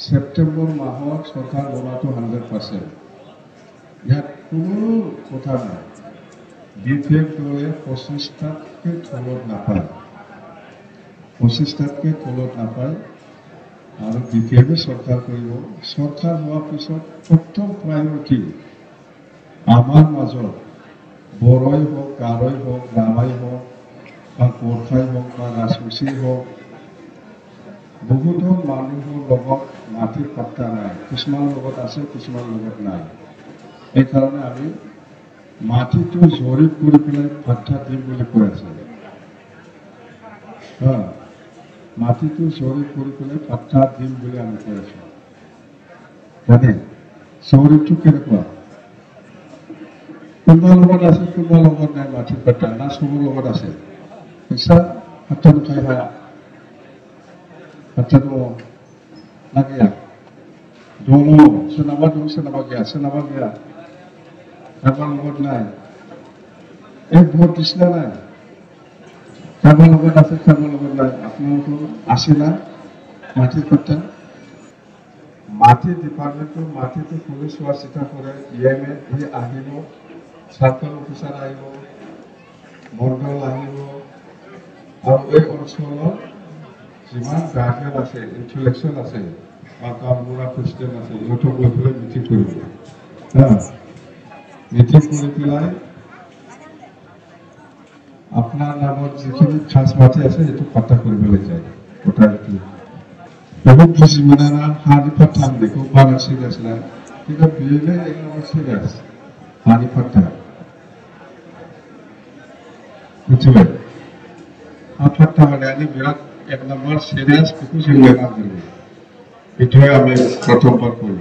সেপ্টেম্বৰ মাহত চৰকাৰ বনোৱাটো 100%। ইয়াত কোনো কথা নাই। বিফেক দলে 25টাতকৈ তলত নাপায়, 25টাতকৈ তলত নাপায়। আৰু বিফেকে চৰকাৰ কৰিব। চৰকাৰ হোৱাৰ পিছত প্ৰথম প্ৰায়ৰিটি আমাৰ মাজত বড়োই হওক, গাৰোই হওক, ৰাভাই হওক বা গোৰ্খাই হওক বা ৰাজবংশী হওক, বহুতো মানুহৰ লগত মাটিৰ পাত্তা নাই। কিছুমান লগত আছে, কিছুমান লগত নাই। এইকাৰণে আমি মাটিটো জৰীপ কৰি পেলাই পাত্তা দিম বুলি কৈ আছে। মাটিটো জৰীপ কৰি পেলাই পাত্তা দিম বুলি আমি কৈ আছো। মানে জৰীপটো কেনেকুৱা? কোনোবা লগত আছে, কোনোবা লগত নাই মাটিৰ পাত্তা, না চবৰ লগত আছে? পইচা পাত্তাটো খাই পায়া, পাত্তাটো না গিয়া দল সোনাবা দল সোনাবা গিয়া কাৰোবাৰ লগত নাই। এই ভোট দিছিলা নাই? কাৰোবাৰ লগত আছে, কাৰোবাৰ লগত নাই। আপোনালোকৰ আছে না মাটিৰ পাত্তা? মাটি ডিপাৰ্টমেণ্টটো মাটিটো কোনে চোৱা চিতা কৰে? EMA আহিব, চাৰ্কল অফিচাৰ আহিব, মণ্ডল আহিব, আৰু এই অঞ্চলৰ যিমান গাৰ্জেন আছে, ইণ্টেলেকচুৱেল আছে বা গাঁওবুঢ়া প্ৰেচিডেণ্ট আছে, ইহঁতক লৈ পেলাই মিটিং কৰিব। মিটিং কৰি পেলাই আপোনাৰ নামত যিখিনি খাজ মাটি আছে সেইটো পাত্তা কৰিবলৈ যায়। কথা এইটো বহুত বুজি মানে না হানি পাত্তা দেখো বাংলা সিরিয়াস না, কিন্তু বিলে এক নম্বর সিরিয়াস হানি পাত্তা বুঝলে। পাত্তা মানে আমি বিরাট এক নম্বর সিরিয়াস কিছু লেখা করবো। এটাই আমি প্রথমবার করি।